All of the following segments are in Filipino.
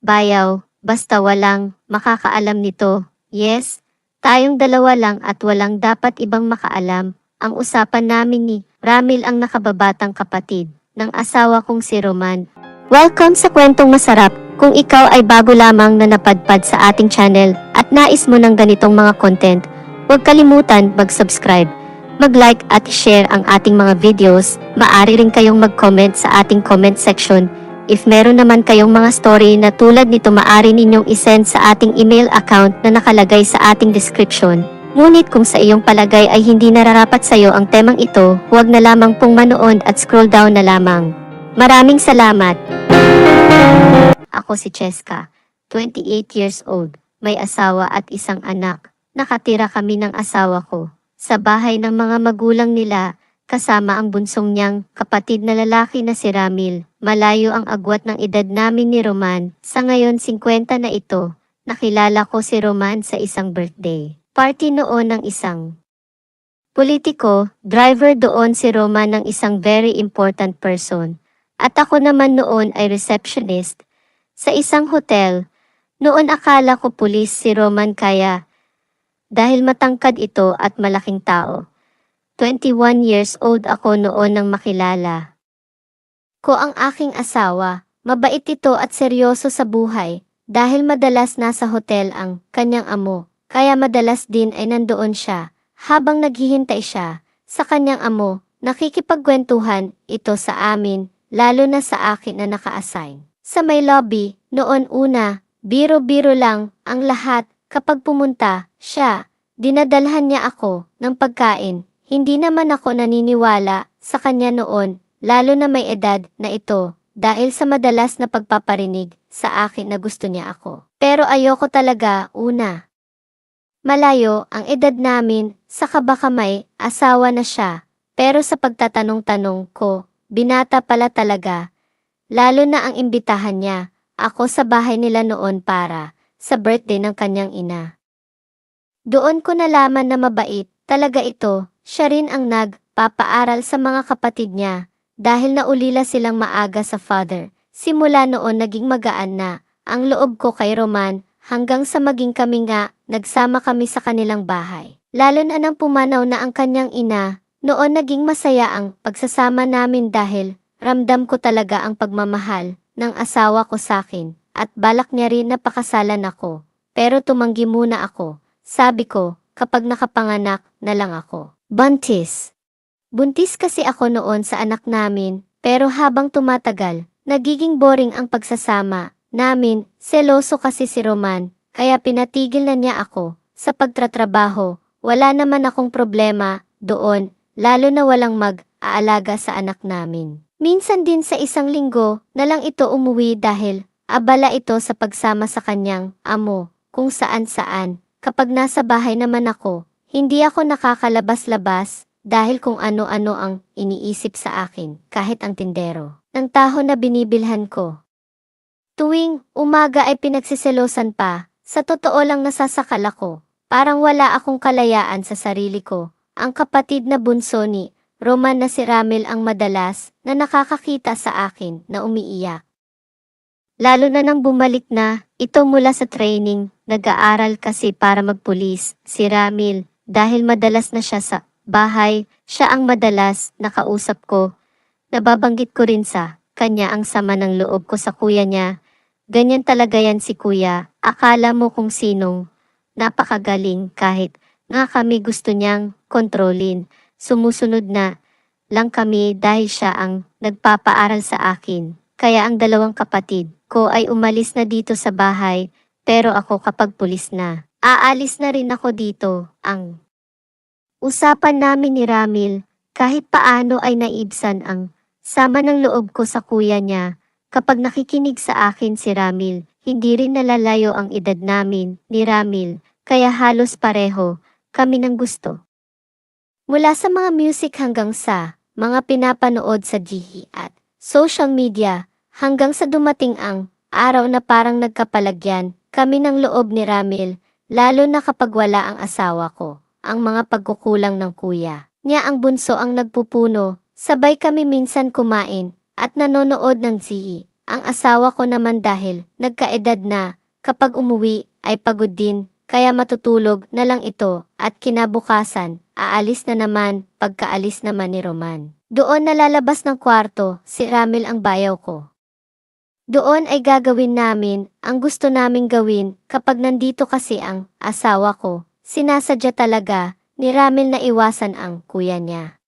bayaw, basta walang makakaalam nito. Yes, tayong dalawa lang at walang dapat ibang makaalam. Ang usapan namin ni Ramil ang nakababatang kapatid ng asawa kong si Roman. Welcome sa kwentong masarap. Kung ikaw ay bago lamang na napadpad sa ating channel at nais mo ng ganitong mga content, huwag kalimutan mag-subscribe, mag-like at share ang ating mga videos. Maaari rin kayong mag-comment sa ating comment section. If meron naman kayong mga story na tulad nito, maaari ninyong isend sa ating email account na nakalagay sa ating description. Ngunit kung sa iyong palagay ay hindi nararapat sa iyo ang temang ito, huwag na lamang pong manood at scroll down na lamang. Maraming salamat! Ako si Cheska, 28 years old, may asawa at isang anak. Nakatira kami ng asawa ko sa bahay ng mga magulang nila, kasama ang bunsong niyang kapatid na lalaki na si Ramil. Malayo ang agwat ng edad namin ni Roman. Sa ngayon 50 na ito. Nakilala ko si Roman sa isang birthday party noon ng isang politiko. Driver doon si Roman ng isang very important person. At ako naman noon ay receptionist sa isang hotel. Noon akala ko pulis si Roman, kaya dahil matangkad ito at malaking tao. 21 years old ako noon nang makilala ko ang aking asawa. Mabait ito at seryoso sa buhay dahil madalas nasa hotel ang kanyang amo. Kaya madalas din ay nandoon siya habang naghihintay siya sa kanyang amo. Nakikipagkwentuhan ito sa amin, lalo na sa akin na naka-assign sa may lobby. Noon una, biro-biro lang ang lahat. Kapag pumunta siya, dinadalhan niya ako ng pagkain. Hindi naman ako naniniwala sa kanya noon, lalo na may edad na ito, dahil sa madalas na pagpaparinig sa akin na gusto niya ako. Pero ayoko talaga una. Malayo ang edad namin, saka baka may asawa na siya. Pero sa pagtatanong-tanong ko, binata pala talaga. Lalo na ang imbitahan niya ako sa bahay nila noon para sa birthday ng kanyang ina. Doon ko nalaman na mabait talaga ito. Siya rin ang nagpapaaral sa mga kapatid niya dahil naulila silang maaga sa father. Simula noon naging magaan na ang loob ko kay Roman hanggang sa maging kami nga nagsama kami sa kanilang bahay. Lalo na nang pumanaw na ang kanyang ina, noon naging masaya ang pagsasama namin dahil ramdam ko talaga ang pagmamahal ng asawa ko sa akin at balak niya rin na pakasalan ako. Pero tumanggi muna ako. Sabi ko, kapag nakapanganak na lang ako. Buntis. Buntis kasi ako noon sa anak namin, pero habang tumatagal, nagiging boring ang pagsasama namin. Seloso kasi si Roman, kaya pinatigil na niya ako sa pagtratrabaho. Wala naman akong problema doon, lalo na walang mag-aalaga sa anak namin. Minsan din sa isang linggo na lang ito umuwi dahil abala ito sa pagsama sa kanyang amo kung saan-saan. Kapag nasa bahay naman ako, hindi ako nakakalabas-labas dahil kung ano-ano ang iniisip sa akin kahit ang tindero ng taho na binibilhan ko. Tuwing umaga ay pinagsiselosan pa. Sa totoo lang nasasakal ako. Parang wala akong kalayaan sa sarili ko. Ang kapatid na bunso ni Roman na si Ramil ang madalas na nakakakita sa akin na umiiyak. Lalo na nang bumalik na ito mula sa training. Nag-aaral kasi para magpulis si Ramil dahil madalas na siya sa bahay. Siya ang madalas nakausap ko. Nababanggit ko rin sa kanya ang sama ng loob ko sa kuya niya. Ganyan talaga yan si kuya. Akala mo kung sinong napakagaling, kahit nga kami gusto niyang kontrolin. Sumusunod na lang kami dahil siya ang nagpapaaral sa akin. Kaya ang dalawang kapatid ko ay umalis na dito sa bahay, pero ako kapag pulis na, aalis na rin ako dito. Ang usapan namin ni Ramil, kahit paano ay naibsan ang sama ng loob ko sa kuya niya. Kapag nakikinig sa akin si Ramil, hindi rin nalalayo ang edad namin ni Ramil, kaya halos pareho kami ng gusto. Mula sa mga music hanggang sa mga pinapanood sa GE at social media, hanggang sa dumating ang araw na parang nagkapalagyan kami ng loob ni Ramil, lalo na kapag wala ang asawa ko. Ang mga pagkukulang ng kuya niya ang bunso ang nagpupuno. Sabay kami minsan kumain at nanonood ng GE Ang asawa ko naman dahil nagkaedad na, kapag umuwi ay pagod din, kaya matutulog na lang ito at kinabukasan, aalis na naman pagkaalis naman ni Roman. Doon nalalabas ng kwarto, si Ramil ang bayaw ko. Doon ay gagawin namin ang gusto naming gawin kapag nandito kasi ang asawa ko. Sinasadya talaga ni Ramil na iwasan ang kuya niya.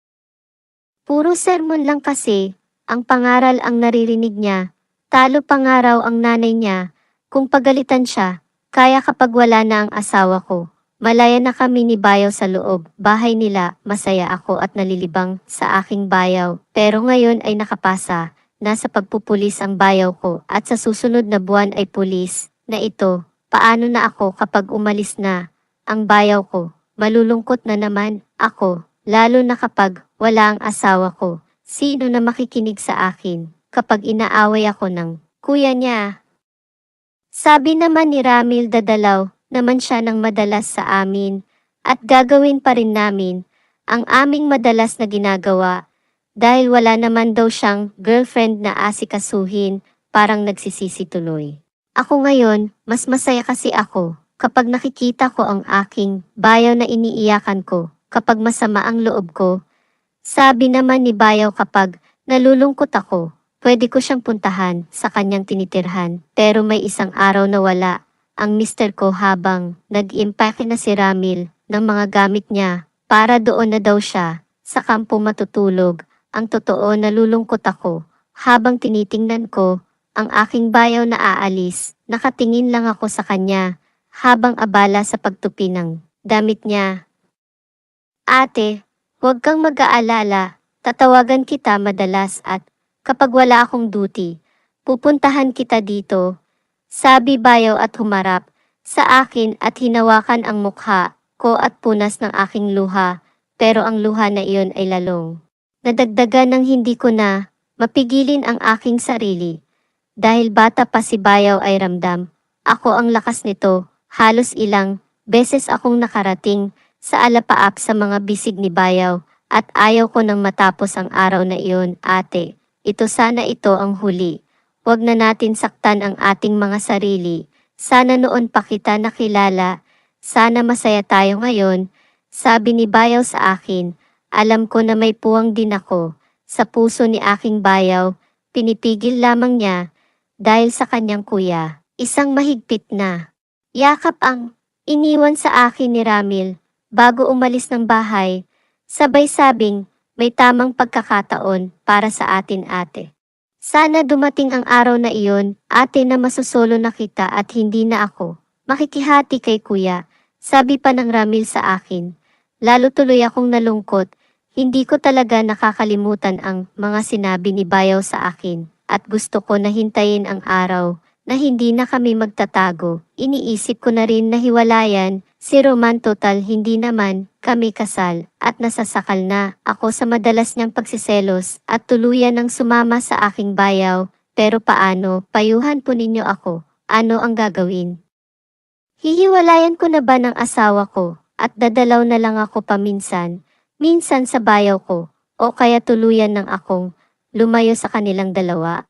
Puro sermon lang kasi, ang pangaral ang naririnig niya. Talo pangaraw ang nanay niya, kung pagalitan siya, kaya kapag wala na ang asawa ko. Malaya na kami ni Bayaw sa loob, bahay nila, masaya ako at nalilibang sa aking bayaw. Pero ngayon ay nakapasa, nasa pagpupulis ang bayaw ko at sa susunod na buwan ay pulis, na ito, paano na ako kapag umalis na ang bayaw ko. Malulungkot na naman ako, lalo na kapag wala ang asawa ko. Sino na makikinig sa akin kapag inaaway ako ng kuya niya? Sabi naman ni Ramil dadalaw naman siya ng madalas sa amin at gagawin pa rin namin ang aming madalas na ginagawa dahil wala naman daw siyang girlfriend na asikasuhin, parang nagsisisi tuloy. Ako ngayon, mas masaya kasi ako kapag nakikita ko ang aking bayaw na iniiyakan ko kapag masama ang loob ko. Sabi naman ni Bayaw kapag nalulungkot ako, pwede ko siyang puntahan sa kanyang tinitirhan. Pero may isang araw na wala ang mister ko habang nag-impake na si Ramil ng mga gamit niya para doon na daw siya sa kampo matutulog. Ang totoo nalulungkot ako habang tinitingnan ko ang aking bayaw na aalis. Nakatingin lang ako sa kanya habang abala sa pagtupi ng damit niya. Ate, huwag kang mag-aalala, tatawagan kita madalas at kapag wala akong duty, pupuntahan kita dito. Sabi Bayaw at humarap sa akin at hinawakan ang mukha ko at punas ng aking luha, pero ang luha na iyon ay lalong. Nadagdagan ng hindi ko na mapigilin ang aking sarili. Dahil bata pa si Bayaw ay ramdam, ako ang lakas nito, halos ilang beses akong nakarating sa alapaap sa mga bisig ni Bayaw at ayaw ko nang matapos ang araw na iyon. Ate, ito ang huli. Huwag na natin saktan ang ating mga sarili. Sana noon pa kita nakilala. Sana masaya tayo ngayon. Sabi ni Bayaw sa akin, alam ko na may puwang din ako. Sa puso ni aking Bayaw, pinipigil lamang niya dahil sa kanyang kuya. Isang mahigpit na yakap ang iniwan sa akin ni Ramil. Bago umalis ng bahay, sabay sabing may tamang pagkakataon para sa atin ate. Sana dumating ang araw na iyon, ate na masusolo na kita at hindi na ako makikihati kay kuya. Sabi pa ng Ramil sa akin. Lalo tuloy akong nalungkot, hindi ko talaga nakakalimutan ang mga sinabi ni Bayaw sa akin at gusto ko na hintayin ang araw na hindi na kami magtatago. Iniisip ko na rin na hiwalayan si Roman, total hindi naman kami kasal at nasasakal na ako sa madalas niyang pagsiselos at tuluyan ng sumama sa aking bayaw. Pero paano, payuhan po ninyo ako, ano ang gagawin? Hihiwalayan ko na ba ng asawa ko at dadalaw na lang ako paminsan, minsan sa bayaw ko o kaya tuluyan ng akong lumayo sa kanilang dalawa?